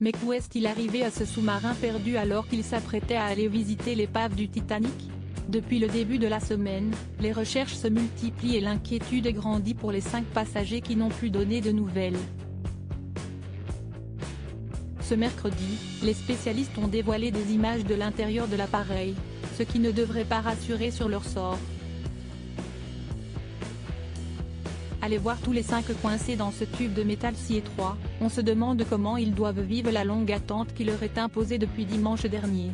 Mais qu'où est-il arrivé à ce sous-marin perdu alors qu'il s'apprêtait à aller visiter l'épave du Titanic? Depuis le début de la semaine, les recherches se multiplient et l'inquiétude grandit pour les 5 passagers qui n'ont plus donné de nouvelles. Ce mercredi, les spécialistes ont dévoilé des images de l'intérieur de l'appareil, ce qui ne devrait pas rassurer sur leur sort. Allez voir tous les 5 coincés dans ce tube de métal si étroit, on se demande comment ils doivent vivre la longue attente qui leur est imposée depuis dimanche dernier.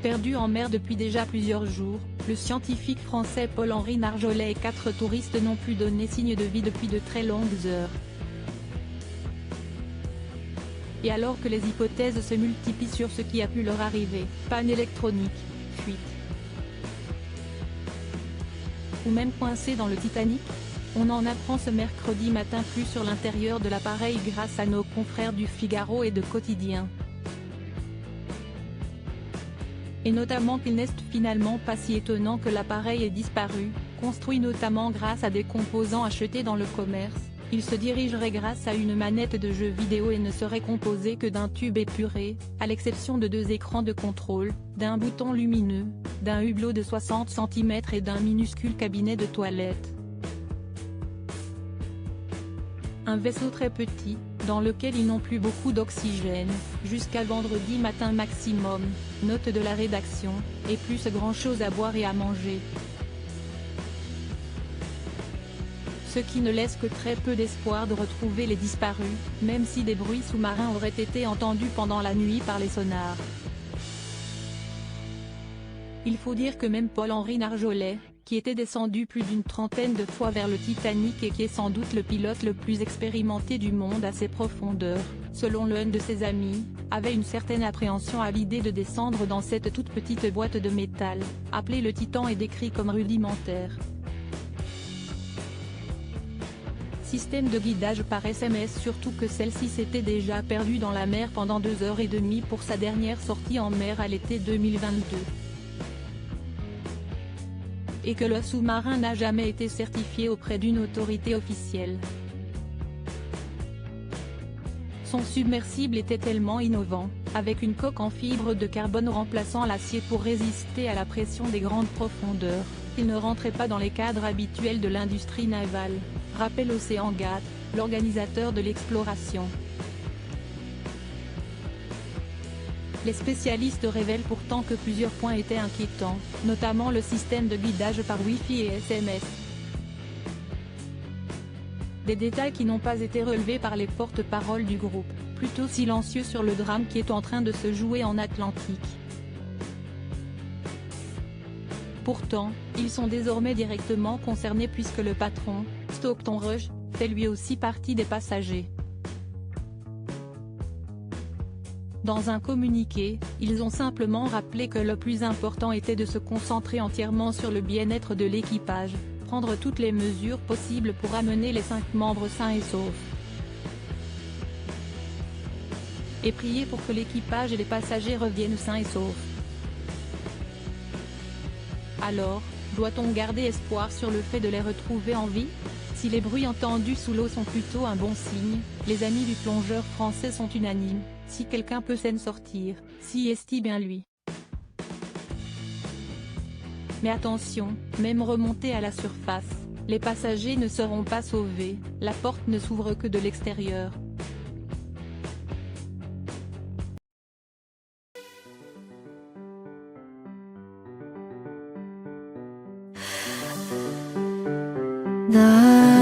Perdu en mer depuis déjà plusieurs jours, le scientifique français Paul-Henri Narjolet et 4 touristes n'ont plus donné signe de vie depuis de très longues heures. Et alors que les hypothèses se multiplient sur ce qui a pu leur arriver, panne électronique, fuite, ou même coincé dans le Titanic, on en apprend ce mercredi matin plus sur l'intérieur de l'appareil grâce à nos confrères du Figaro et de Quotidien. Et notamment qu'il n'est finalement pas si étonnant que l'appareil ait disparu, construit notamment grâce à des composants achetés dans le commerce. Il se dirigerait grâce à une manette de jeu vidéo et ne serait composé que d'un tube épuré, à l'exception de 2 écrans de contrôle, d'un bouton lumineux, d'un hublot de 60 cm et d'un minuscule cabinet de toilette. Un vaisseau très petit, dans lequel ils n'ont plus beaucoup d'oxygène, jusqu'à vendredi matin maximum, note de la rédaction, et plus grand chose à boire et à manger. Ce qui ne laisse que très peu d'espoir de retrouver les disparus, même si des bruits sous-marins auraient été entendus pendant la nuit par les sonars. Il faut dire que même Paul-Henri Narjolet, qui était descendu plus d'une trentaine de fois vers le Titanic et qui est sans doute le pilote le plus expérimenté du monde à ces profondeurs, selon l'un de ses amis, avait une certaine appréhension à l'idée de descendre dans cette toute petite boîte de métal, appelée le Titan et décrit comme rudimentaire. Système de guidage par SMS surtout que celle-ci s'était déjà perdue dans la mer pendant 2h30 pour sa dernière sortie en mer à l'été 2022. Et que le sous-marin n'a jamais été certifié auprès d'une autorité officielle. Son submersible était tellement innovant, avec une coque en fibre de carbone remplaçant l'acier pour résister à la pression des grandes profondeurs, qu'il ne rentrait pas dans les cadres habituels de l'industrie navale, rappelle OceanGate, l'organisateur de l'exploration. Les spécialistes révèlent pourtant que plusieurs points étaient inquiétants, notamment le système de guidage par Wi-Fi et SMS. Des détails qui n'ont pas été relevés par les porte-paroles du groupe, plutôt silencieux sur le drame qui est en train de se jouer en Atlantique. Pourtant, ils sont désormais directement concernés puisque le patron, Stockton Rush, fait lui aussi partie des passagers. Dans un communiqué, ils ont simplement rappelé que le plus important était de se concentrer entièrement sur le bien-être de l'équipage, prendre toutes les mesures possibles pour amener les 5 membres sains et saufs. Et prier pour que l'équipage et les passagers reviennent sains et saufs. Alors, doit-on garder espoir sur le fait de les retrouver en vie? Si les bruits entendus sous l'eau sont plutôt un bon signe, les amis du plongeur français sont unanimes, si quelqu'un peut s'en sortir, si est bien lui. Mais attention, même remontés à la surface, les passagers ne seront pas sauvés, la porte ne s'ouvre que de l'extérieur. 나